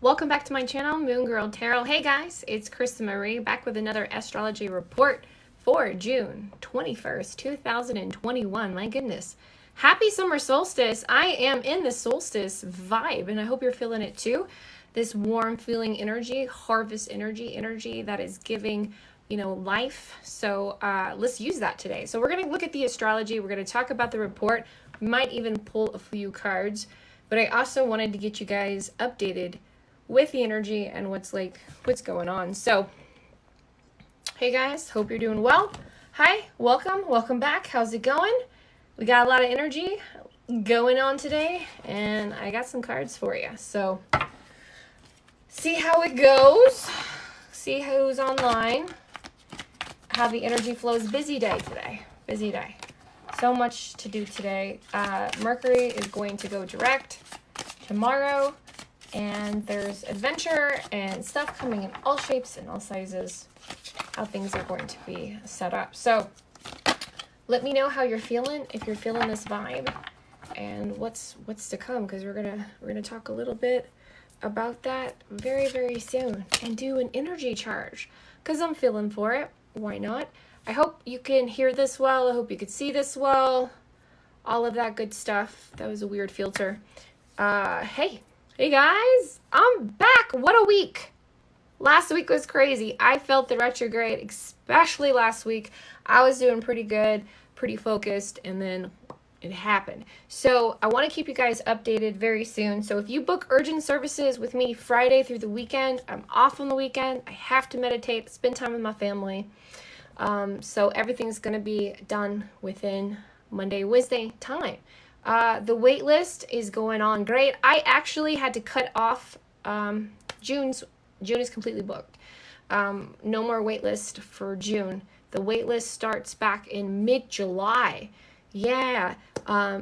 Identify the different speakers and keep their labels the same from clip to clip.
Speaker 1: Welcome back to my channel, Moon Girl Tarot. Hey guys, it's Krista Marie back with another astrology report for June 21st, 2021. My goodness. Happy summer solstice. I am in the solstice vibe and I hope you're feeling it too. This warm feeling energy, harvest energy that is giving, life. So let's use that today. So we're going to look at the astrology. We're going to talk about the report. We might even pull a few cards, but I also wanted to get you guys updated with the energy and what's going on. So hey guys, hope you're doing well. Hi, welcome back. How's it going? We got a lot of energy going on today and I got some cards for you. So see how it goes, see who's online, how the energy flows. Busy day today, busy day. So much to do today. Mercury is going to go direct tomorrow. And there's adventure and stuff coming in all shapes and all sizes, how things are going to be set up. So let me know how you're feeling, if you're feeling this vibe, and what's to come, because we're gonna talk a little bit about that very, very soon and do an energy charge, because I'm feeling for it. Why not? I hope you can hear this well. I hope you can see this well. All of that good stuff. That was a weird filter. Hey guys, I'm back. What a week. Last week was crazy. I felt the retrograde, especially last week. I was doing pretty good, pretty focused, and then it happened. So I want to keep you guys updated very soon. So if you book urgent services with me Friday through the weekend, I'm off on the weekend. I have to meditate, spend time with my family. So everything's going to be done within Monday, Wednesday time. The wait list is going on great. I actually had to cut off June is completely booked. No more wait list for June. The wait list starts back in mid-July. Yeah.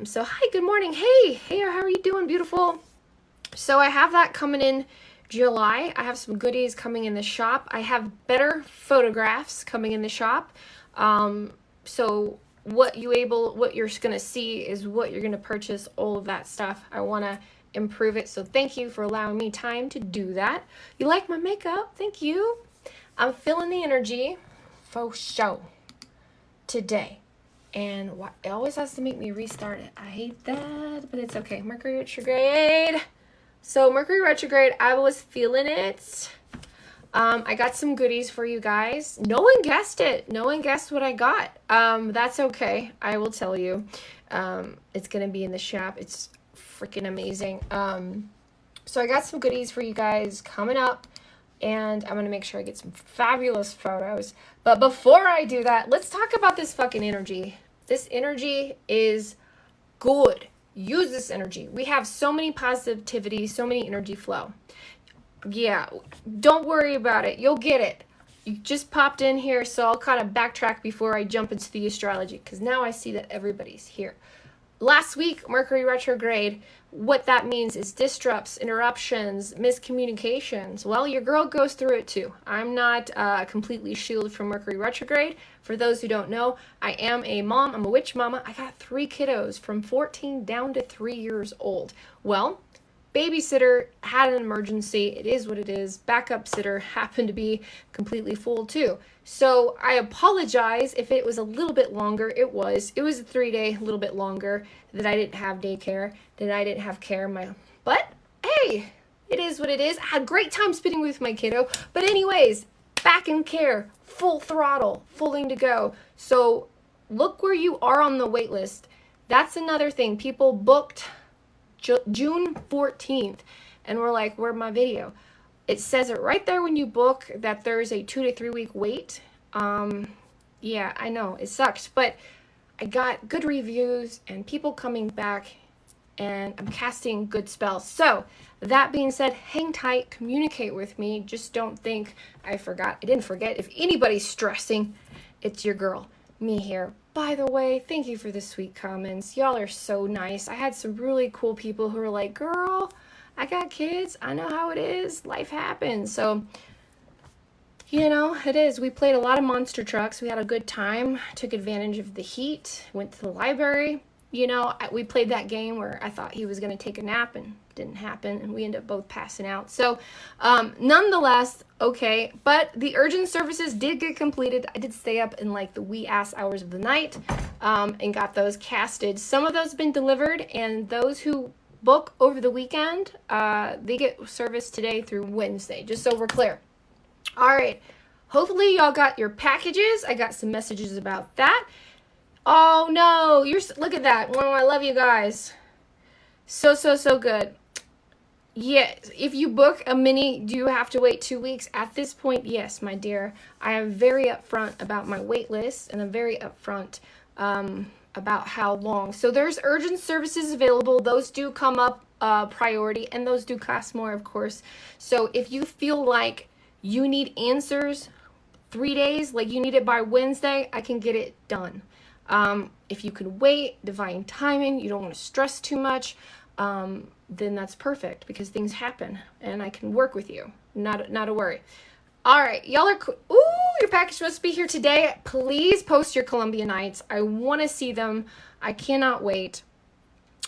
Speaker 1: So hi, good morning. Hey, how are you doing, beautiful? So I have that coming in July. I have some goodies coming in the shop. I have better photographs coming in the shop. So what you're going to see is what you're going to purchase, all of that stuff. I want to improve it. So thank you for allowing me time to do that. You like my makeup? Thank you. I'm feeling the energy for show today. And it always has to make me restart it. I hate that, but it's okay. Mercury retrograde. So Mercury retrograde, I was feeling it. I got some goodies for you guys. No one guessed it. No one guessed what I got. That's okay. I will tell you. It's going to be in the shop. It's freaking amazing. So I got some goodies for you guys coming up, and I'm going to make sure I get some fabulous photos. But before I do that, let's talk about this fucking energy. This energy is good. Use this energy. We have so many positivity, so many energy flow. Yeah, don't worry about it. You'll get it. You just popped in here, so I'll kind of backtrack before I jump into the astrology, because now I see that everybody's here. Last week, Mercury retrograde, what that means is disrupts, interruptions, miscommunications. Well, your girl goes through it too. I'm not completely shielded from Mercury retrograde. For those who don't know, I am a mom. I'm a witch mama. I got 3 kiddos from 14 down to 3 years old. Well, babysitter had an emergency. It is what it is. Backup sitter happened to be completely full too. So I apologize if it was a little bit longer. It was a 3-day, a little bit longer, that I didn't have daycare, that I didn't have care. But hey, it is what it is. I had a great time spending with my kiddo. But anyways, back in care, full throttle, fulling to go. So look where you are on the wait list. That's another thing. People booked June 14th, and we're like, where's my video? It says it right there when you book that there's a 2 to 3 week wait. Yeah, I know it sucks, but I got good reviews and people coming back, and I'm casting good spells. So that being said, hang tight, communicate with me. Just don't think I forgot. I didn't forget. If anybody's stressing, it's your girl, me here. By the way, thank you for the sweet comments. Y'all are so nice. I had some really cool people who were like, girl, I got kids. I know how it is. Life happens. So, it is. We played a lot of monster trucks. We had a good time. Took advantage of the heat. Went to the library. We played that game where I thought he was going to take a nap and didn't happen, and we ended up both passing out. So nonetheless, okay, but the urgent services did get completed. I did stay up in like the wee ass hours of the night and got those casted. Some of those have been delivered, and those who book over the weekend, they get service today through Wednesday, just so we're clear. All right, hopefully y'all got your packages. I got some messages about that. Oh no, look at that. Oh, I love you guys. So good. Yeah, if you book a mini, do you have to wait 2 weeks? At this point, yes, my dear. I am very upfront about my wait list, and I'm very upfront about how long. So there's urgent services available. Those do come up priority, and those do cost more, of course. So if you feel like you need answers 3 days, like you need it by Wednesday, I can get it done. If you can wait, divine timing, you don't want to stress too much, then that's perfect, because things happen and I can work with you. Not a worry. All right, y'all are cool. Ooh, your package must be here today. Please post your Columbia Nights. I want to see them. I cannot wait.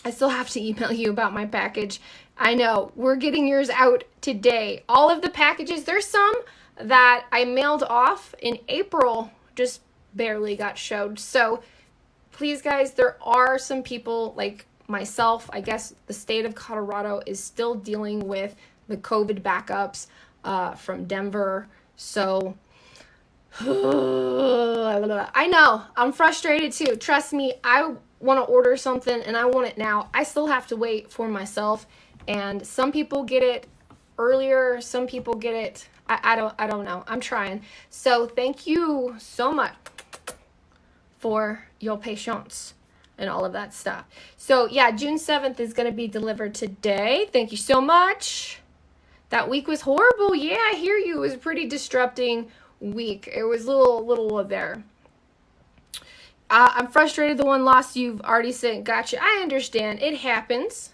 Speaker 1: I still have to email you about my package. I know, we're getting yours out today. All of the packages, there's some that I mailed off in April, just barely got showed. So please guys, there are some people like myself, I guess the state of Colorado is still dealing with the COVID backups from Denver. So I know, I'm frustrated too. Trust me, I want to order something and I want it now. I still have to wait for myself, and some people get it earlier, some people get it, I don't know. I'm trying. So thank you so much for your patience and all of that stuff. So yeah, June 7th is going to be delivered today. Thank you so much. That week was horrible. Yeah, I hear you. It was a pretty disrupting week. It was a little there. I'm frustrated the one lost you've already sent. Gotcha. I understand. It happens.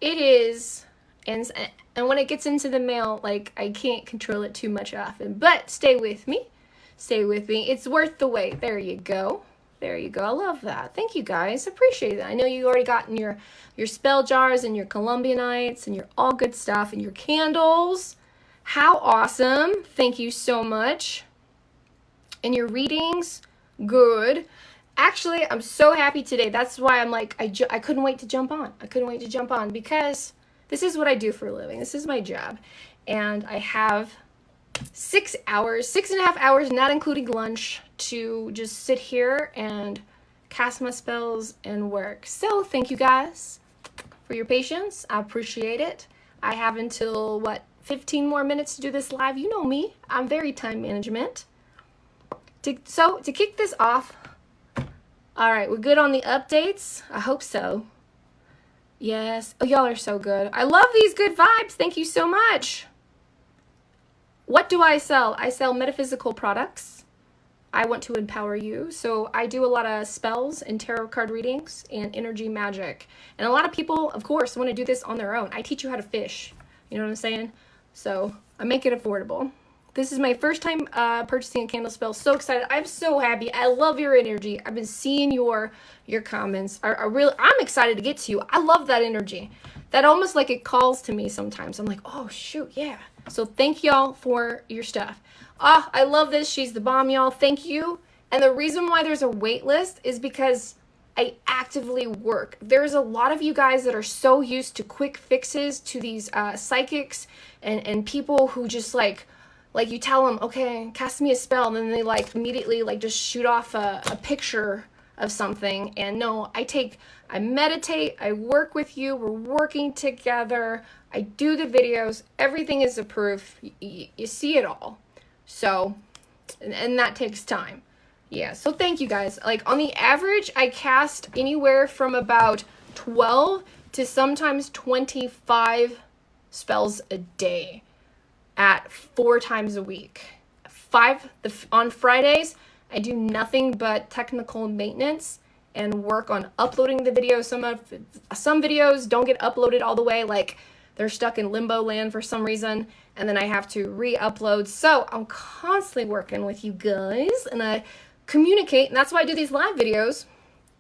Speaker 1: It is. And when it gets into the mail, like, I can't control it too much often. But stay with me. Stay with me. It's worth the wait. There you go. There you go. I love that. Thank you guys. Appreciate it. I know you already gotten your spell jars and your Columbia Nights and your all good stuff and your candles. How awesome. Thank you so much. And your readings. Good. Actually, I'm so happy today. That's why I'm like, I couldn't wait to jump on. I couldn't wait to jump on because this is what I do for a living. This is my job. And I have 6 hours, 6.5 hours, not including lunch, to just sit here and cast my spells and work. So thank you guys for your patience. I appreciate it. I have until, 15 more minutes to do this live. You know me. I'm very time management. So to kick this off, all right, we're good on the updates. I hope so. Yes. Oh, y'all are so good. I love these good vibes. Thank you so much. What do I sell? I sell metaphysical products. I want to empower you. So I do a lot of spells and tarot card readings and energy magic. And a lot of people, of course, want to do this on their own. I teach you how to fish. You know what I'm saying? So I make it affordable. This is my first time purchasing a candle spell. So excited. I'm so happy. I love your energy. I've been seeing your comments. I'm excited to get to you. I love that energy. That almost like it calls to me sometimes. I'm like, oh, shoot, yeah. So thank y'all for your stuff. I love this. She's the bomb, y'all. Thank you. And the reason why there's a wait list is because I actively work. There's a lot of you guys that are so used to quick fixes, to these psychics and people who just like you tell them, okay, cast me a spell, and then they like immediately like just shoot off a picture of something. And no, I meditate, I work with you, we're working together, I do the videos, everything is a proof, you see it all. So, and that takes time. Yeah, so thank you guys. Like on the average, I cast anywhere from about 12 to sometimes 25 spells a day at 4 times a week. On Fridays, I do nothing but technical maintenance and work on uploading the videos. Some videos don't get uploaded all the way, like they're stuck in limbo land for some reason, and then I have to re-upload. So I'm constantly working with you guys, and I communicate, and that's why I do these live videos.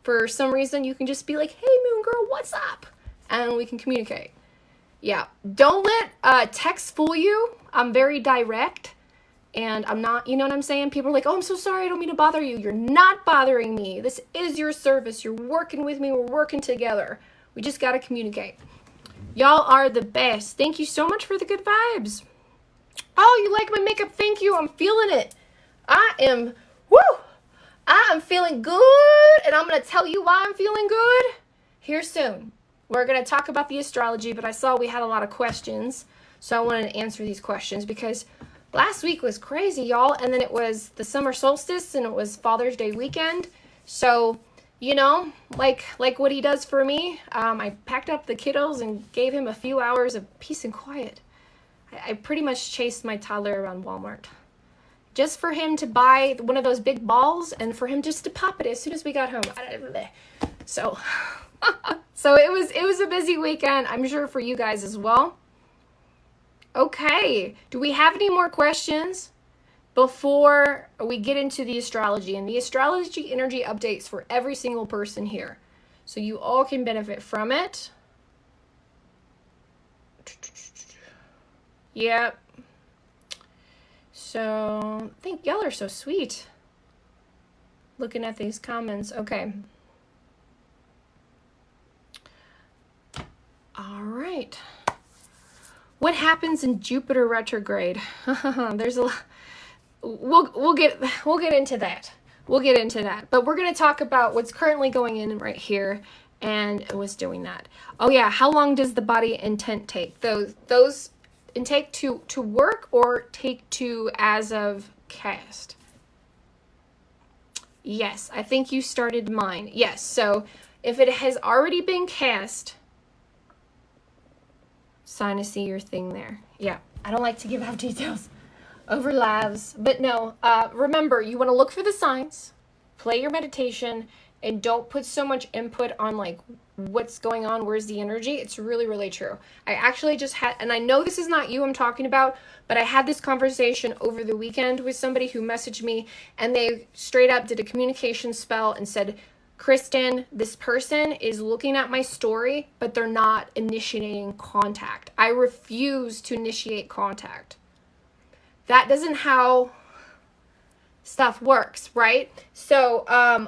Speaker 1: For some reason, you can just be like, hey, Moon Girl, what's up? And we can communicate. Yeah, don't let text fool you. I'm very direct, and I'm not, you know what I'm saying? People are like, oh, I'm so sorry, I don't mean to bother you. You're not bothering me. This is your service. You're working with me. We're working together. We just got to communicate. Y'all are the best. Thank you so much for the good vibes. Oh, you like my makeup? Thank you. I'm feeling it. I am feeling good, and I'm going to tell you why I'm feeling good here soon. We're going to talk about the astrology, but I saw we had a lot of questions, so I wanted to answer these questions because last week was crazy, y'all, and then it was the summer solstice, and it was Father's Day weekend, so, you know, like what he does for me, I packed up the kiddos and gave him a few hours of peace and quiet. I pretty much chased my toddler around Walmart just for him to buy one of those big balls and for him just to pop it as soon as we got home. So, so it was a busy weekend, I'm sure for you guys as well. Okay, do we have any more questions before we get into the astrology? And the astrology energy updates for every single person here, so you all can benefit from it. Yep. So, I think y'all are so sweet. Looking at these comments. Okay. All right. What happens in Jupiter retrograde? There's a lot. We'll get into that. We'll get into that. But we're going to talk about what's currently going in right here and what's doing that. Oh yeah, how long does the body intent take? Those intake to work or take to as of cast? Yes, I think you started mine. Yes, so if it has already been cast, sign to see your thing there. Yeah, I don't like to give out details over lives, but no, remember, you want to look for the signs, play your meditation, and don't put so much input on like what's going on, where's the energy. It's really, really true. I actually just had, and I know this is not you I'm talking about, but I had this conversation over the weekend with somebody who messaged me, and they straight up did a communication spell and said, Kristen, this person is looking at my story, but they're not initiating contact. I refuse to initiate contact. That isn't how stuff works, right? So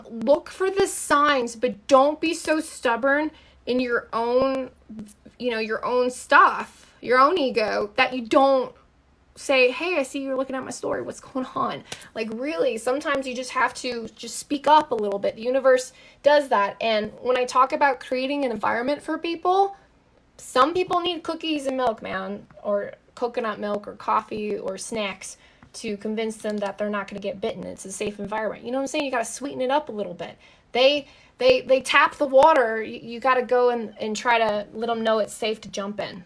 Speaker 1: look for the signs, but don't be so stubborn in your own, your own stuff, your own ego, that you don't say, hey, I see you're looking at my story. What's going on? Like, really, sometimes you just have to just speak up a little bit. The universe does that. And when I talk about creating an environment for people, some people need cookies and milk, man, or coconut milk or coffee or snacks to convince them that they're not going to get bitten. It's a safe environment. You know what I'm saying? You got to sweeten it up a little bit. They tap the water. You got to go and try to let them know it's safe to jump in.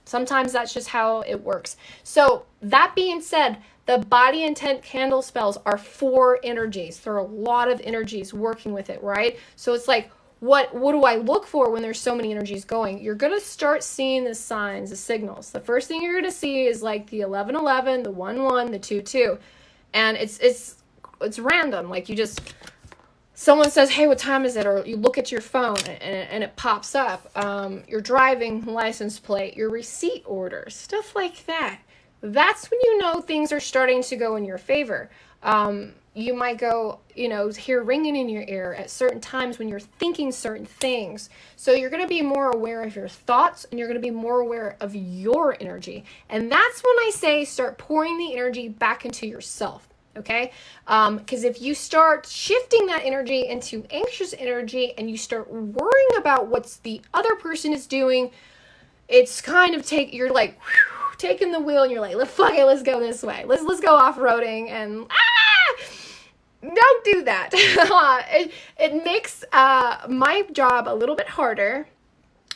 Speaker 1: Sometimes that's just how it works. So that being said, the body intent candle spells are 4 energies. There are a lot of energies working with it, right? So it's like, what do I look for when there's so many energies going? You're going to start seeing the signs, the signals. The first thing you're going to see is like the 1111, the 11, the 22. And it's random. Like someone says, hey, what time is it? Or you look at your phone and it pops up. Your driving license plate, your receipt order, stuff like that. That's when you know things are starting to go in your favor. You might go, hear ringing in your ear at certain times when you're thinking certain things. So you're going to be more aware of your thoughts, and you're going to be more aware of your energy. And that's when I say start pouring the energy back into yourself. Okay? Because if you start shifting that energy into anxious energy and you start worrying about what the other person is doing, it's kind of you're like taking the wheel and you're like, fuck it, let's go this way. Let's go off-roading and don't do that. It makes my job a little bit harder.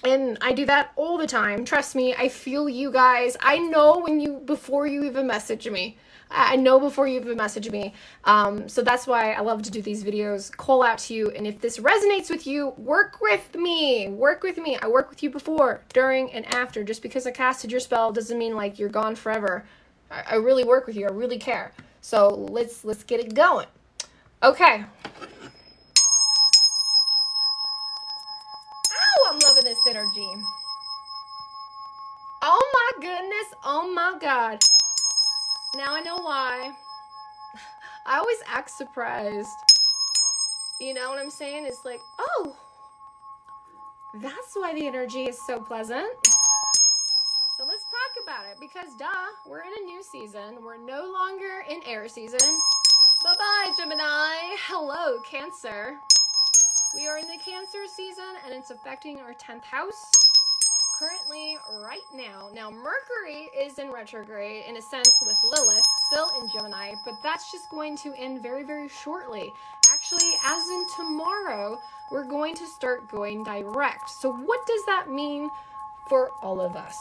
Speaker 1: And I do that all the time. Trust me, I feel you guys. I know before you even message me. I know before you even message me. So that's why I love to do these videos, call out to you. And if this resonates with you, work with me. Work with me. I worked with you before, during, and after. Just because I casted your spell doesn't mean like you're gone forever. I really work with you. I really care. So let's get it going. Okay. Ow, I'm loving this energy. Oh my God. Now I know why. I always act surprised. You know what I'm saying? It's like, oh, that's why the energy is so pleasant. So let's talk about it because, duh, we're in a new season. We're no longer in air season. Bye-bye, Gemini. Hello, Cancer. We are in the Cancer season, and it's affecting our 10th house currently right now. Now, Mercury is in retrograde, in a sense, with Lilith, still in Gemini, but that's just going to end very, very shortly. Actually, as in tomorrow, we're going to start going direct. So what does that mean for all of us?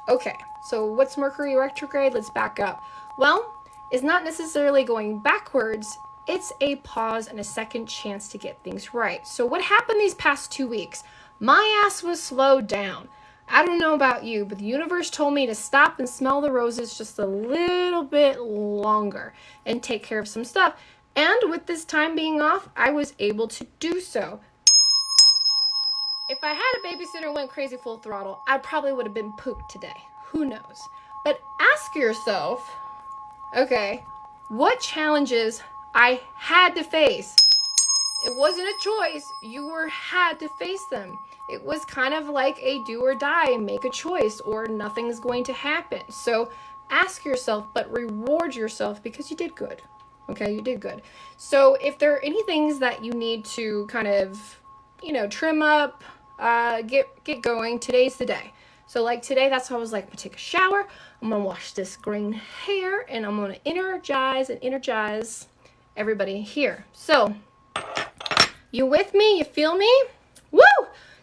Speaker 1: Okay, so what's Mercury retrograde? Let's back up. Well, it's not necessarily going backwards. It's a pause and a second chance to get things right. So what happened these past 2 weeks? My ass was slowed down. I don't know about you, but the universe told me to stop and smell the roses just a little bit longer and take care of some stuff. And with this time being off, I was able to do so. If I had a babysitter and went crazy full throttle, I probably would have been pooped today. Who knows? But ask yourself, okay, what challenges I had to face. It wasn't a choice. You had to face them. It was kind of like a do or die, make a choice, or nothing's going to happen. So ask yourself, but reward yourself because you did good. Okay, you did good. So if there are any things that you need to kind of, trim up, get going, today's the day. So like today, that's how I was like, I'm gonna take a shower, I'm gonna wash this green hair, and I'm gonna energize everybody here. So, you with me? You feel me? Woo!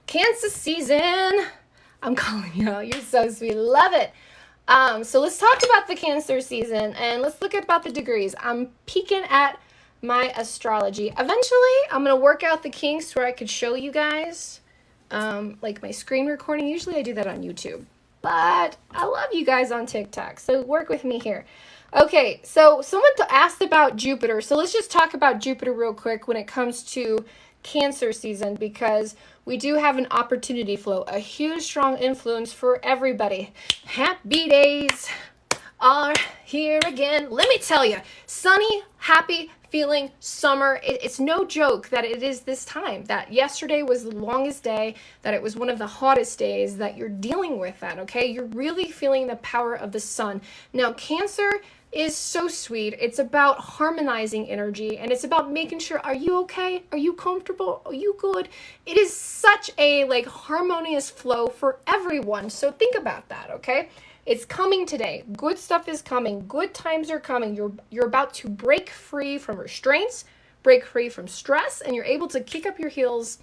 Speaker 1: Cancer season. I'm calling you out. You're so sweet. Love it. So let's talk about the Cancer season, and let's look at about the degrees. I'm peeking at my astrology. Eventually, I'm gonna work out the kinks where I could show you guys, like my screen recording. Usually I do that on YouTube, but I love you guys on TikTok, so work with me here. Okay, so someone asked about Jupiter, so let's just talk about Jupiter real quick when it comes to Cancer season, because we do have an opportunity flow, a huge strong influence for everybody. Happy days are here again. Let me tell you, sunny, happy feeling summer. It's no joke that it is this time, that yesterday was the longest day, that it was one of the hottest days, that you're dealing with that, okay? You're really feeling the power of the sun. Now, Cancer is so sweet. It's about harmonizing energy, and it's about making sure, are you okay? Are you comfortable? Are you good? It is such a harmonious flow for everyone. So think about that, okay? It's coming today. Good stuff is coming. Good times are coming. You're about to break free from restraints, break free from stress, and you're able to kick up your heels,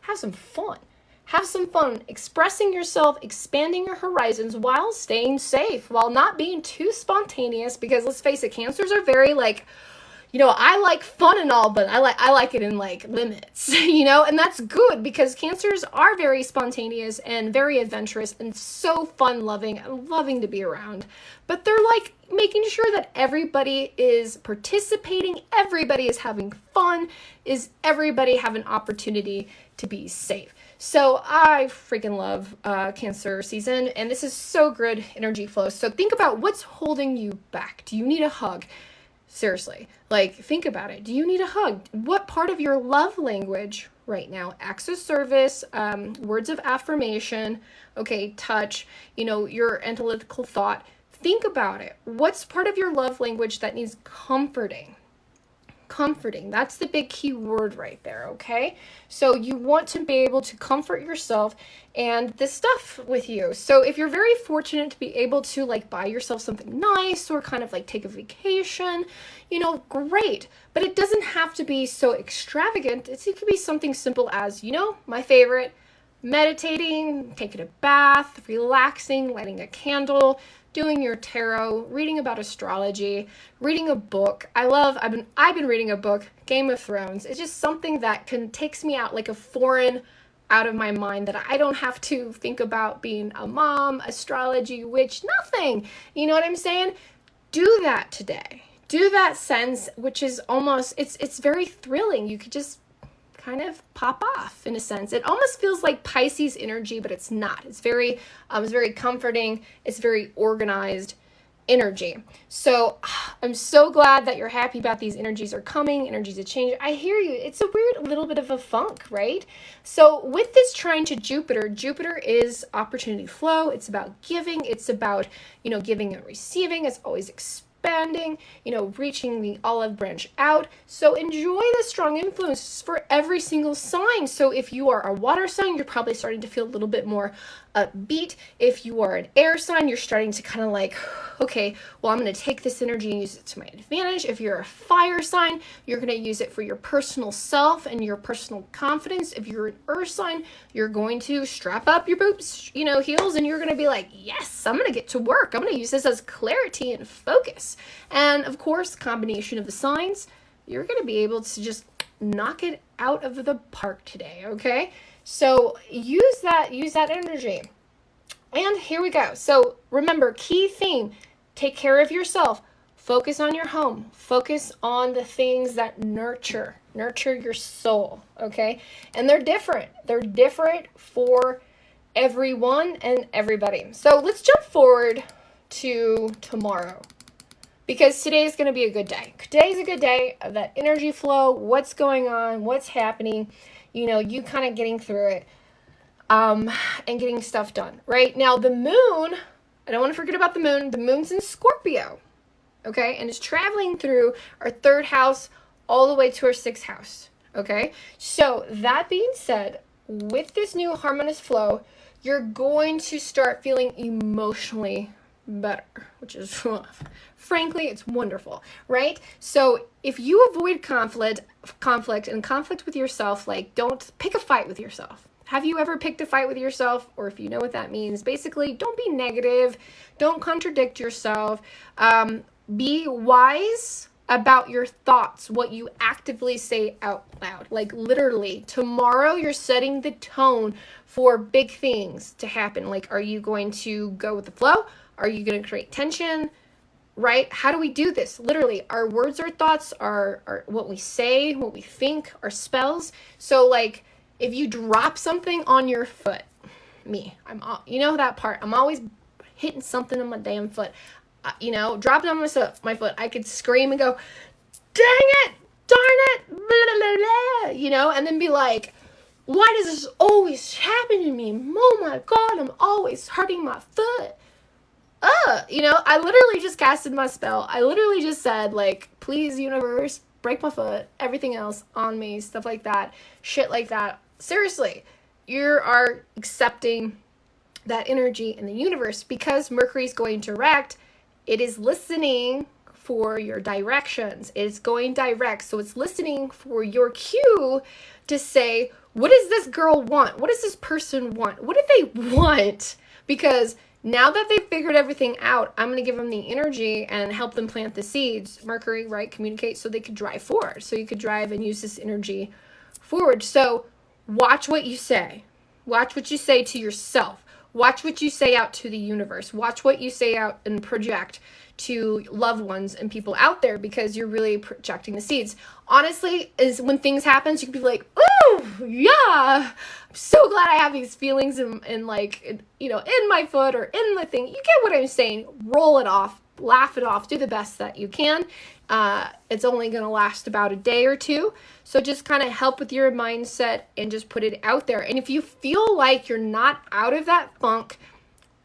Speaker 1: have some fun. Have some fun expressing yourself, expanding your horizons while staying safe, while not being too spontaneous, because let's face it, Cancers are very I like fun and all, but I like it in limits, and that's good because Cancers are very spontaneous and very adventurous and so fun-loving and loving to be around. But they're making sure that everybody is participating, everybody is having fun, is everybody have an opportunity to be safe. So I freaking love Cancer season, and this is so good energy flow. So think about what's holding you back. Do you need a hug? Seriously, think about it. Do you need a hug? What part of your love language right now? Acts of service, words of affirmation, okay, touch, your analytical thought. Think about it. What's part of your love language that needs comforting? Comforting. That's the big key word right there, okay? So you want to be able to comfort yourself and this stuff with you. So if you're very fortunate to be able to buy yourself something nice or kind of take a vacation, great. But it doesn't have to be so extravagant. It could be something simple as, my favorite, meditating, taking a bath, relaxing, lighting a candle, doing your tarot, reading about astrology, reading a book. I've been reading a book, Game of Thrones. It's just something that takes me out a foreign out of my mind, that I don't have to think about being a mom, astrology, witch, nothing. You know what I'm saying? Do that today. Do that sense, which is almost, it's very thrilling. You could just kind of pop off in a sense. It almost feels like Pisces energy, but it's not. It's very comforting. It's very organized energy. So I'm so glad that you're happy about these energies are coming, energies of change. I hear you. It's a weird little bit of a funk, right? So with this trine to Jupiter, Jupiter is opportunity flow. It's about giving. It's about, giving and receiving. It's always expanding, reaching the olive branch out. So enjoy the strong influences for every single sign. So if you are a water sign, you're probably starting to feel a little bit more upbeat. If you are an air sign, you're starting to kind of like, okay, well, I'm going to take this energy and use it to my advantage. If you're a fire sign, you're going to use it for your personal self and your personal confidence. If you're an earth sign, you're going to strap up your boobs, heels, and you're going to be like, yes, I'm going to get to work. I'm going to use this as clarity and focus. And of course, combination of the signs, you're going to be able to just knock it out of the park today, okay? So use that energy. And here we go. So remember, key theme, take care of yourself. Focus on your home. Focus on the things that nurture your soul, okay? And they're different. They're different for everyone and everybody. So let's jump forward to tomorrow, because today is going to be a good day. Today's a good day of that energy flow, what's going on, what's happening, you kind of getting through it, and getting stuff done. Right now, the moon, I don't want to forget about the moon. The moon's in Scorpio, okay? And it's traveling through our 3rd house all the way to our 6th house, okay? So that being said, with this new harmonious flow, you're going to start feeling emotionally better, which is, frankly, it's wonderful, right? So if you avoid conflict and conflict with yourself, like don't pick a fight with yourself. Have you ever picked a fight with yourself? Or if you know what that means, basically don't be negative, don't contradict yourself, be wise about your thoughts, what you actively say out loud. Like literally, tomorrow you're setting the tone for big things to happen. Like, are you going to go with the flow? Are you going to create tension? Right? How do we do this? Literally, our words, our thoughts, are what we say, what we think, our spells. So like, if you drop something on your foot, that part, I'm always hitting something on my damn foot. Drop it on my foot. I could scream and go, dang it, darn it, blah, blah, blah, and then be like, why does this always happen to me? Oh my God, I'm always hurting my foot. I literally just casted my spell. I literally just said, like, please, universe, break my foot, everything else on me, stuff like that, shit like that. Seriously, you are accepting that energy in the universe because Mercury's going direct. It is listening for your directions. It's going direct. So it's listening for your cue to say, what does this girl want? What does this person want? What do they want? Because now that they've figured everything out, I'm going to give them the energy and help them plant the seeds. Mercury, right? Communicate so they could drive forward. So you could drive and use this energy forward. So watch what you say. Watch what you say to yourself. Watch what you say out to the universe. Watch what you say out and project to loved ones and people out there, because you're really projecting the seeds. Honestly, is when things happen, you can be like, oh, yeah, I'm so glad I have these feelings in my foot or in the thing. You get what I'm saying. Roll it off, laugh it off, do the best that you can. It's only going to last about a day or two. So just kind of help with your mindset and just put it out there. And if you feel like you're not out of that funk,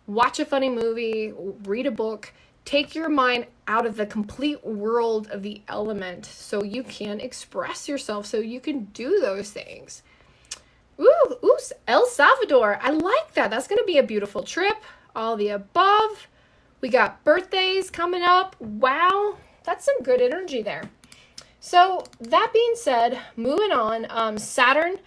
Speaker 1: watch a funny movie, read a book, take your mind out of the complete world of the element so you can express yourself, so you can do those things. Ooh, El Salvador. I like that. That's going to be a beautiful trip. All the above. We got birthdays coming up. Wow. That's some good energy there. So that being said, moving on, Saturn.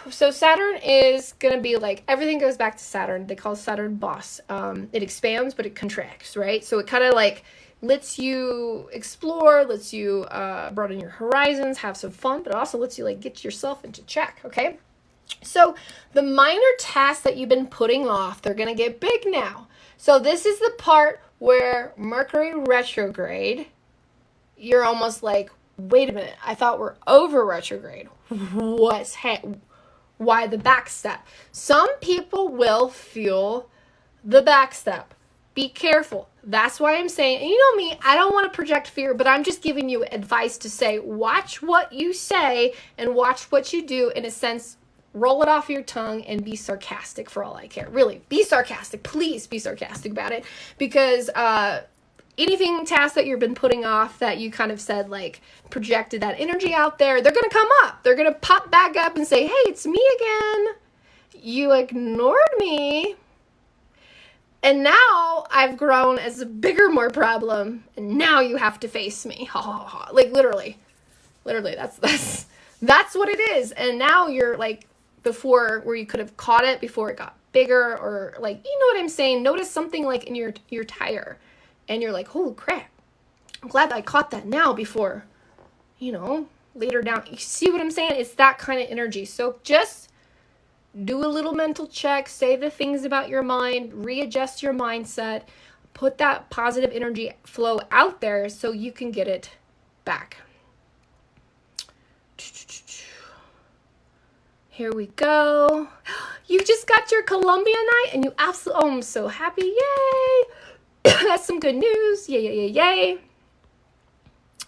Speaker 1: So Saturn is going to be like, everything goes back to Saturn. They call Saturn boss. It expands, but it contracts, right? So it kind of like lets you explore, lets you broaden your horizons, have some fun, but it also lets you like get yourself into check, okay? So the minor tasks that you've been putting off, they're going to get big now. So this is the part where Mercury retrograde, you're almost like, wait a minute, I thought we're over retrograde. Why the back step? Some people will feel the back step. Be careful. That's why I'm saying, and you know me, I don't want to project fear, but I'm just giving you advice to say, watch what you say and watch what you do. In a sense, roll it off your tongue and be sarcastic for all I care. Really, be sarcastic. Please be sarcastic about it, because anything task that you've been putting off that you kind of said, like, projected that energy out there, they're going to come up. They're going to pop back up and say, hey, it's me again. You ignored me. And now I've grown as a bigger, more problem. And now you have to face me. Ha ha ha. Like, literally, that's what it is. And now you're like, before, where you could have caught it before it got bigger, or like, you know what I'm saying? Notice something like in your tire. And you're like, holy crap, I'm glad I caught that now before, later down. You see what I'm saying? It's that kind of energy. So just do a little mental check, say the things about your mind, readjust your mindset, put that positive energy flow out there so you can get it back. Here we go. You just got your Columbia night and you absolutely, I'm so happy. Yay. That's some good news. Yay.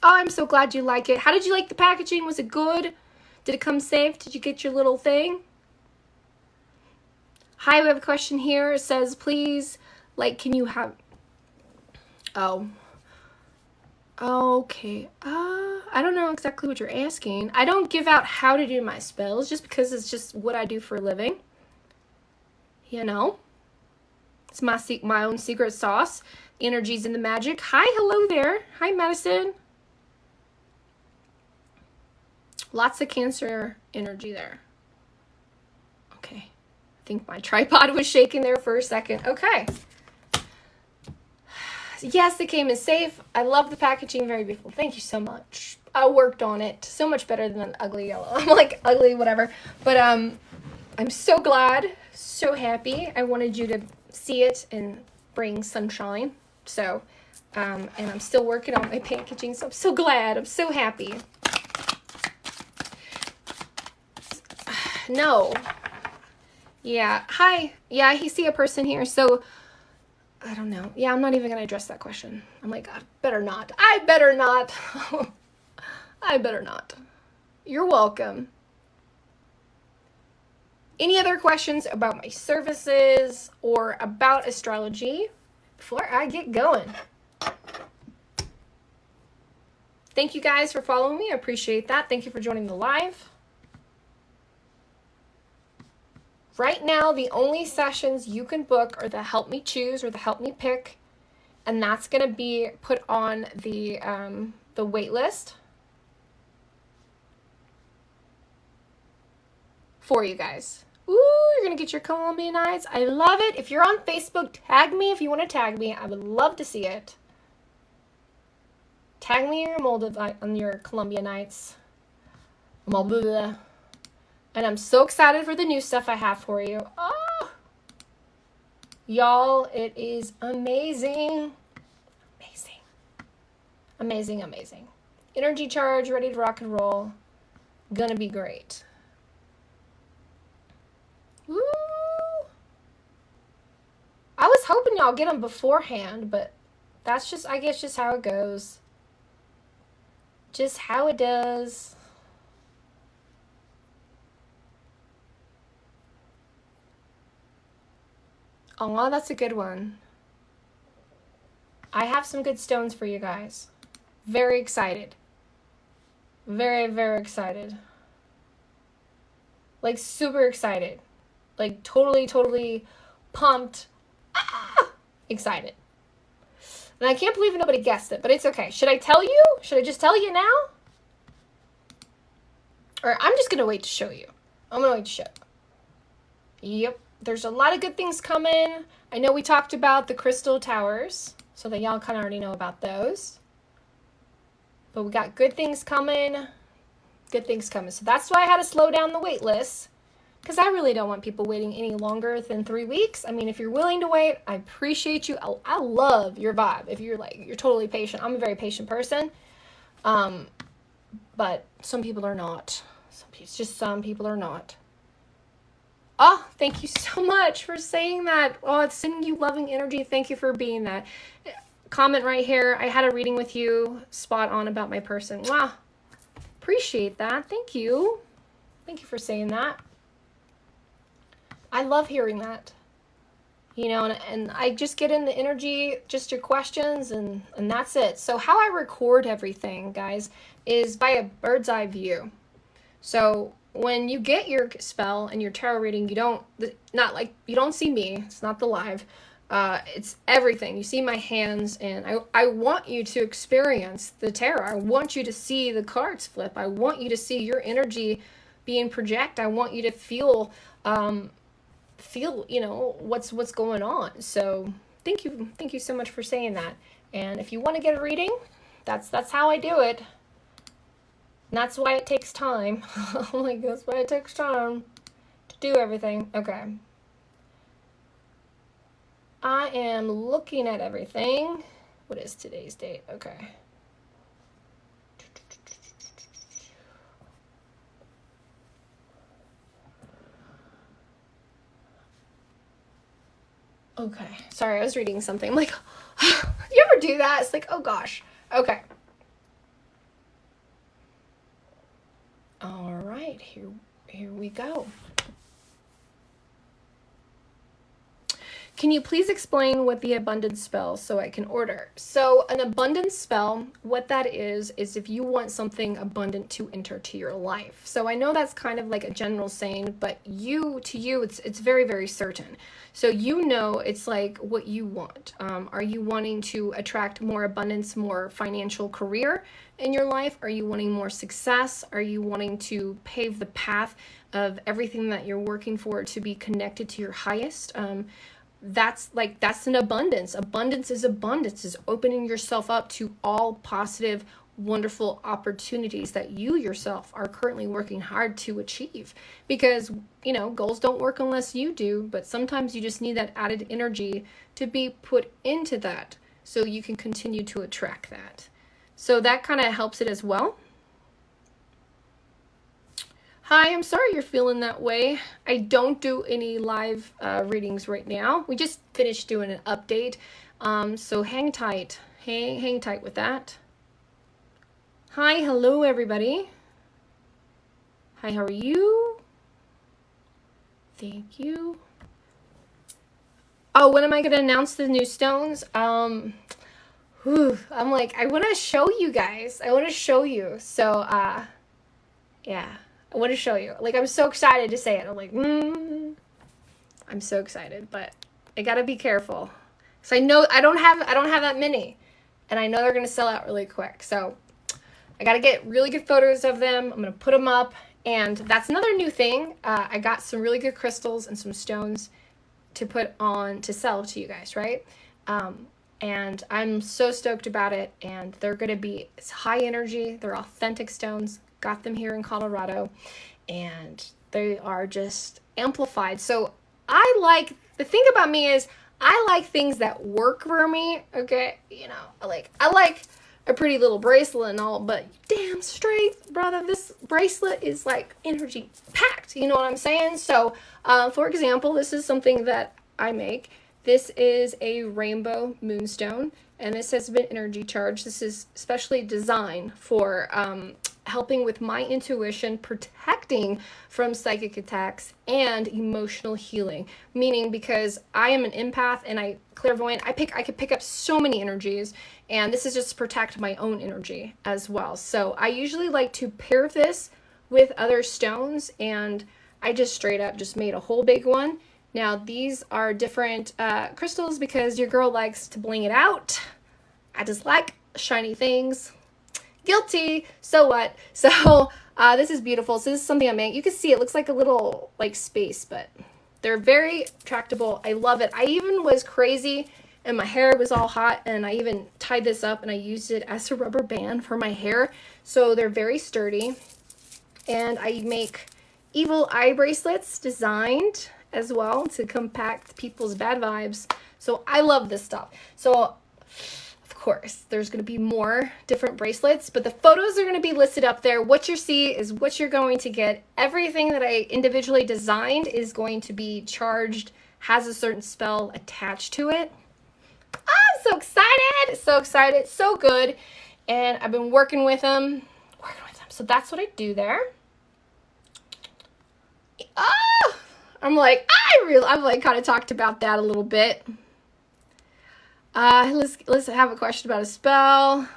Speaker 1: Oh, I'm so glad you like it. How did you like the packaging? Was it good? Did it come safe? Did you get your little thing? Hi, we have a question here. It says, please, can you have... Oh. Okay. I don't know exactly what you're asking. I don't give out how to do my spells just because it's just what I do for a living. It's my own secret sauce. The energy's in the magic. Hi, hello there. Hi, Madison. Lots of Cancer energy there. Okay. I think my tripod was shaking there for a second. Okay. Yes, it came in safe. I love the packaging. Very beautiful. Thank you so much. I worked on it. So much better than an ugly yellow. I'm like, ugly, whatever. But I'm so glad. So happy. I wanted you to see it and bring sunshine. So, and I'm still working on my packaging, so I'm so glad. I'm so happy. No. Yeah. Hi. Yeah, I see a person here. So, I don't know. Yeah, I'm not even going to address that question. I'm like, I better not. I better not. You're welcome. Any other questions about my services or about astrology before I get going? Thank you guys for following me. I appreciate that. Thank you for joining the live. Right now, the only sessions you can book are the Help Me Choose or the Help Me Pick, and that's going to be put on the wait list for you guys. Ooh, you're going to get your Columbia Nights. I love it. If you're on Facebook, tag me if you want to tag me. I would love to see it. Tag me your on your Columbia Nights. And I'm so excited for the new stuff I have for you. Oh, y'all, it is amazing. Amazing. Energy charge, ready to rock and roll. Gonna be great. Woo! I was hoping y'all get them beforehand, but that's just, I guess, just how it goes. Just how it does. Oh, that's a good one. I have some good stones for you guys. Very excited. Very, very excited. Like, super excited. Like, totally pumped. Excited. And I can't believe nobody guessed it, but it's okay. Should I tell you? Should I just tell you now? Or I'm just going to wait to show you. I'm going to wait to show you. Yep. There's a lot of good things coming. I know we talked about the crystal towers, so that y'all kind of already know about those. But we got good things coming. So that's why I had to slow down the wait list, because I really don't want people waiting any longer than 3 weeks. I mean, if you're willing to wait, I appreciate you. I love your vibe. If you're totally patient. I'm a very patient person. but some people are not. It's just some people are not. Oh, thank you so much for saying that. Oh, it's sending you loving energy. Thank you for being that. Comment right here. I had a reading with you. Spot on about my person. Wow. Appreciate that. Thank you. Thank you for saying that. I love hearing that. You know, and I just get in the energy, just your questions, and that's it. So how I record everything, guys, is by a bird's eye view. So when you get your spell and your tarot reading, you don't see me. It's not the live. It's everything. You see my hands, and I want you to experience the tarot. I want you to see the cards flip. I want you to see your energy being projected. I want you to feel, you know, what's going on. So thank you so much for saying that. And if you want to get a reading, that's how I do it. And that's why it takes time. Like, that's why it takes time to do everything. Okay. I am looking at everything. What is today's date? Okay. Okay. Sorry, I was reading something. I'm like, you ever do that? It's like, oh gosh. Okay. All right, here we go. Can you please explain what the abundance spell so I can order? So an abundance spell, what that is if you want something abundant to enter to your life. So I know that's kind of like a general saying, but to you, it's very, very certain. So you know, it's like what you want. Are you wanting to attract more abundance, more financial career in your life? Are you wanting more success? Are you wanting to pave the path of everything that you're working for to be connected to your highest? That's an abundance. Abundance is opening yourself up to all positive, wonderful opportunities that you yourself are currently working hard to achieve. Because, you know, goals don't work unless you do, but sometimes you just need that added energy to be put into that so you can continue to attract that. So that kind of helps it as well. Hi, I'm sorry you're feeling that way. I don't do any live readings right now. We just finished doing an update. So hang tight. Hang tight with that. Hi, hello everybody. Hi, how are you? Thank you. Oh, when am I going to announce the new stones? I'm like, I want to show you guys. I want to show you. So, yeah. I want to show you. Like, I'm so excited to say it. I'm like, I'm so excited, but I gotta be careful. So I know I don't have that many, and I know they're gonna sell out really quick. So I gotta get really good photos of them. I'm gonna put them up, and that's another new thing. I got some really good crystals and some stones to put on to sell to you guys, right? And I'm so stoked about it. And they're gonna be high energy. They're authentic stones. Got them here in Colorado, and they are just amplified. So the thing about me is I like things that work for me. Okay. You know, I like a pretty little bracelet and all, but damn straight, brother, this bracelet is like energy packed. You know what I'm saying? So, for example, this is something that I make. This is a rainbow moonstone, and this has been energy charged. This is specially designed for helping with my intuition, protecting from psychic attacks, and emotional healing. Meaning, because I am an empath and I clairvoyant, I could pick up so many energies, and this is just to protect my own energy as well. So I usually like to pair this with other stones, and I just straight up just made a whole big one. Now these are different crystals because your girl likes to bling it out. I just like shiny things. Guilty. So what? So this is beautiful. So this is something I made. You can see it looks like a little like space, but they're very tractable. I love it. I even was crazy and my hair was all hot, and I even tied this up and I used it as a rubber band for my hair. So they're very sturdy. And I make evil eye bracelets designed as well to compact people's bad vibes. So I love this stuff. So of course, there's going to be more different bracelets, but the photos are going to be listed up there. What you see is what you're going to get. Everything that I individually designed is going to be charged, has a certain spell attached to it. I'm so excited, so excited, so good. And I've been working with them. So that's what I do there. I'm like kind of talked about that a little bit. Let's have a question about a spell.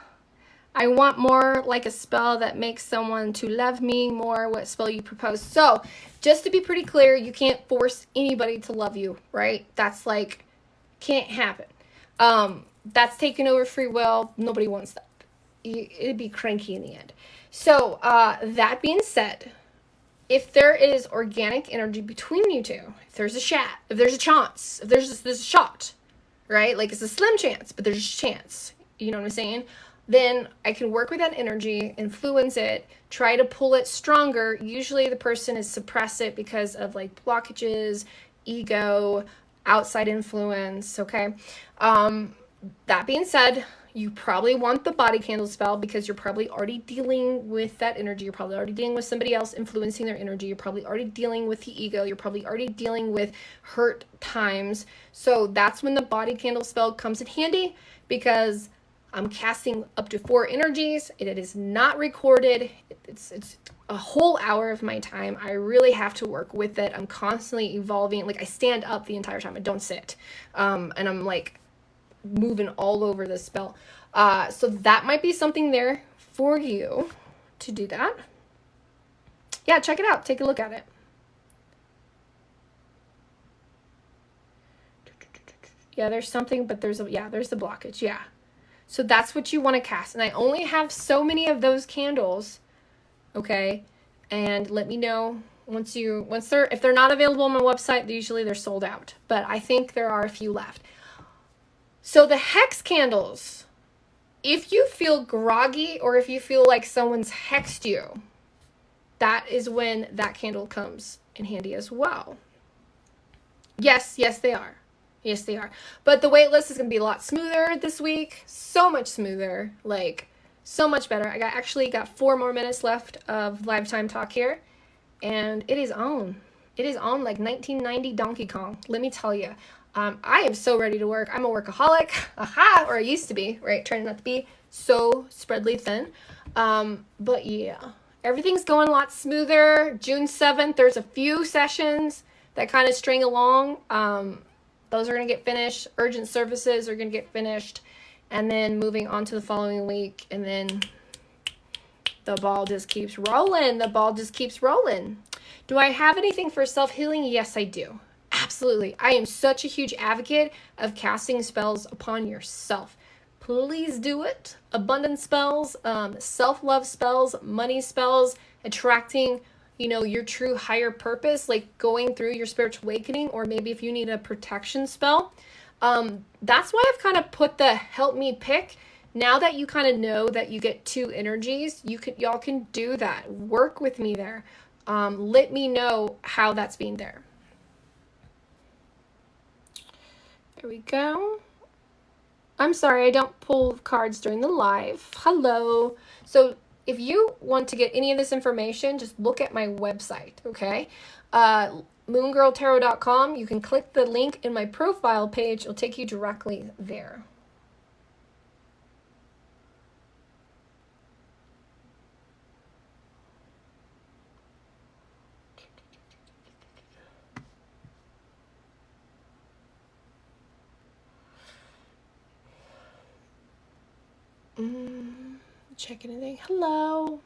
Speaker 1: I want more like a spell that makes someone to love me more. What spell you propose? So, just to be pretty clear, you can't force anybody to love you, right? That's like, can't happen. That's taking over free will. Nobody wants that. It'd be cranky in the end. So, that being said, if there is organic energy between you two, if there's a chat, if there's a chance, if there's a shot, right? Like it's a slim chance, but there's a chance. You know what I'm saying? Then I can work with that energy, influence it, try to pull it stronger. Usually the person is suppress it because of like blockages, ego, outside influence, okay? That being said, you probably want the body candle spell because you're probably already dealing with that energy. You're probably already dealing with somebody else influencing their energy. You're probably already dealing with the ego. You're probably already dealing with hurt times. So that's when the body candle spell comes in handy because I'm casting up to 4 energies. It is not recorded. It's a whole hour of my time. I really have to work with it. I'm constantly evolving. Like I stand up the entire time. I don't sit. And I'm like moving all over the spell. So that might be something there for you to do that. Yeah, check it out. Take a look at it. Yeah, there's something, but there's the blockage. Yeah. So that's what you want to cast. And I only have so many of those candles. Okay. And let me know if they're not available on my website, usually they're sold out, but I think there are a few left. So the hex candles, if you feel groggy or if you feel like someone's hexed you, that is when that candle comes in handy as well. Yes, they are. Yes, they are. But the wait list is going to be a lot smoother this week. So much smoother. Like, so much better. I actually got 4 more minutes left of live time talk here. And it is on. It is on like 1990 Donkey Kong. Let me tell you. I am so ready to work. I'm a workaholic. Aha! Or I used to be, right? Trying not to be so spreadly thin. But yeah. Everything's going a lot smoother. June 7th, there's a few sessions that kind of string along. Those are going to get finished. Urgent services are going to get finished. And then moving on to the following week. And then the ball just keeps rolling. The ball just keeps rolling. Do I have anything for self-healing? Yes, I do. Absolutely. I am such a huge advocate of casting spells upon yourself. Please do it. Abundance spells, self-love spells, money spells, attracting, your true higher purpose, like going through your spiritual awakening, or maybe if you need a protection spell. That's why I've kind of put the help me pick. Now that you kind of know that you get 2 energies, y'all can do that. Work with me there. Let me know how that's being there. There we go. I'm sorry, I don't pull cards during the live. Hello. So if you want to get any of this information, just look at my website, okay? moongirltarot.com. You can click the link in my profile page. It'll take you directly there. Check anything. Hello.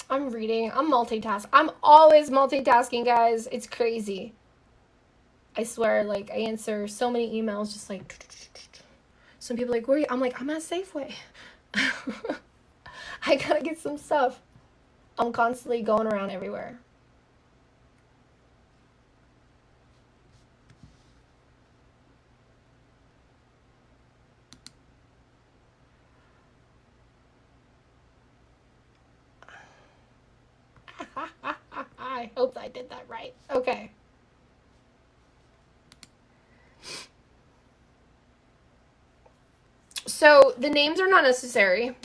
Speaker 1: I'm reading. I'm multitasking. I'm always multitasking, guys. It's crazy. I swear, like, I answer so many emails just like... Some people are like, where are you? I'm like, I'm at Safeway. I gotta get some stuff. I'm constantly going around everywhere. I hope I did that right. Okay. So the names are not necessary.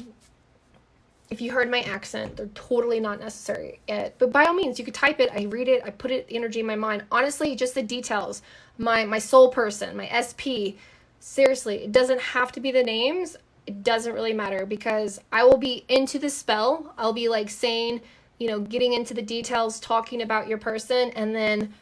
Speaker 1: If you heard my accent, they're totally not necessary. But by all means, you could type it. I read it. I put it energy in my mind. Honestly, just the details. My soul person, my SP. Seriously, it doesn't have to be the names. It doesn't really matter because I will be into the spell. I'll be like saying, you know, getting into the details, talking about your person, and then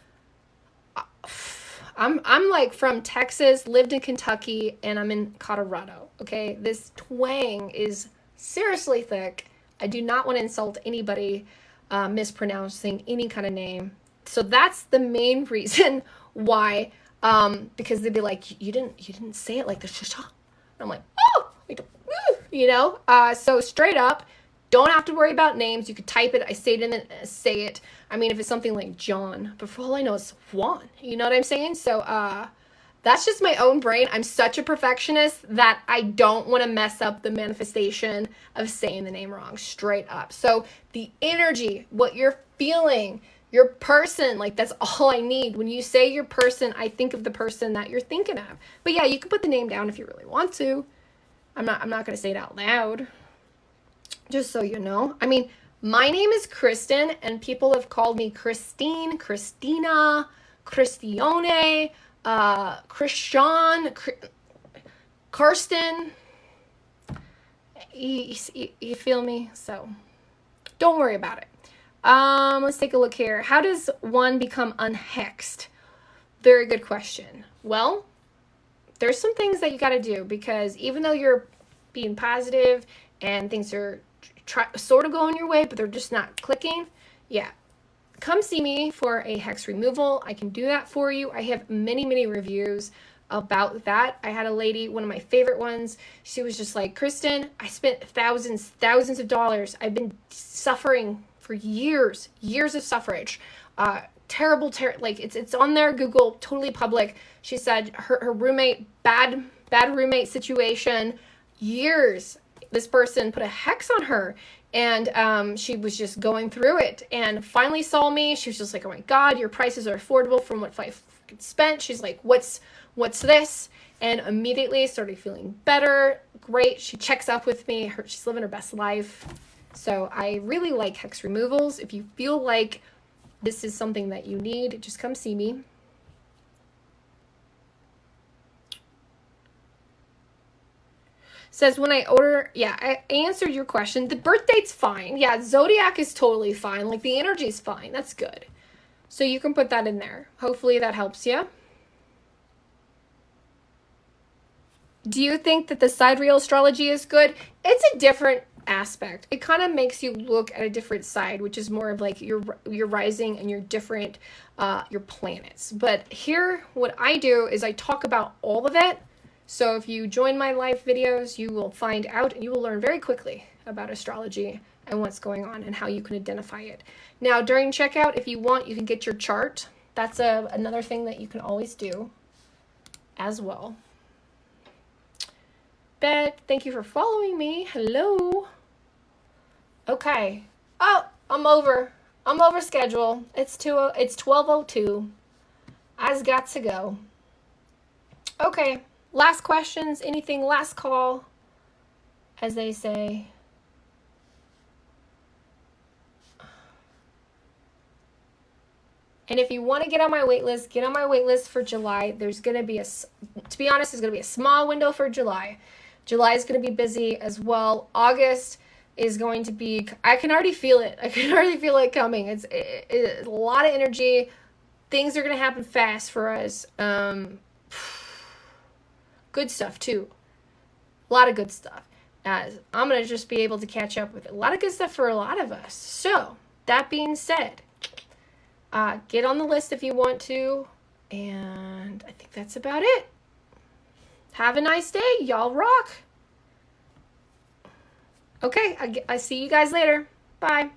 Speaker 1: I'm like from Texas, lived in Kentucky, and I'm in Colorado. Okay, this twang is seriously thick. I do not want to insult anybody mispronouncing any kind of name. So that's the main reason why, because they'd be like, you didn't say it like this. I'm like, oh, you know. So straight up, don't have to worry about names. You could type it. I say it and say it. I mean, if it's something like John, but for all I know, it's Juan. You know what I'm saying? So that's just my own brain. I'm such a perfectionist that I don't want to mess up the manifestation of saying the name wrong, straight up. So the energy, what you're feeling, your person, like that's all I need. When you say your person, I think of the person that you're thinking of. But yeah, you can put the name down if you really want to. I'm not going to say it out loud. Just so you know. I mean, my name is Kristen, and people have called me Christine, Christina, Christione, Christian, Karsten. You feel me? So don't worry about it. Let's take a look here. How does one become unhexed? Very good question. Well, there's some things that you got to do, because even though you're being positive and things are sort of going your way, but they're just not clicking, yeah, come see me for a hex removal. I can do that for you. I have many reviews about that. I had a lady, one of my favorite ones, she was just like, Kristen, I spent thousands of dollars. I've been suffering for years of suffrage. Terrible, like it's on there, Google, totally public. She said her roommate, bad roommate situation, years. This person put a hex on her, and she was just going through it, and finally saw me. She was just like, oh my God, your prices are affordable from what I spent. She's like, what's this? And immediately started feeling better. Great. She checks up with me. She's living her best life. So I really like hex removals. If you feel like this is something that you need, just come see me. Says when I order, yeah, I answered your question. The birth date's fine. Yeah, zodiac is totally fine. Like the energy's fine. That's good. So you can put that in there. Hopefully that helps you. Do you think that the sidereal astrology is good? It's a different aspect. It kind of makes you look at a different side, which is more of like your rising and your different your planets. But here what I do is I talk about all of it. So if you join my live videos, you will find out and you will learn very quickly about astrology and what's going on and how you can identify it. Now during checkout, if you want, you can get your chart. That's another thing that you can always do as well. Bet, thank you for following me. Hello. Okay. Oh, I'm over schedule. It's 12:02. I've got to go. Okay. Last questions, anything, last call, as they say. And if you want to get on my wait list, get on my wait list for July. There's going to be to be honest, there's going to be a small window for July. July is going to be busy as well. August is going to be, I can already feel it. I can already feel it coming. It's a lot of energy. Things are going to happen fast for us. Good stuff too. A lot of good stuff. I'm going to just be able to catch up with it. A lot of good stuff for a lot of us. So that being said, get on the list if you want to. And I think that's about it. Have a nice day. Y'all rock. Okay, I see you guys later. Bye.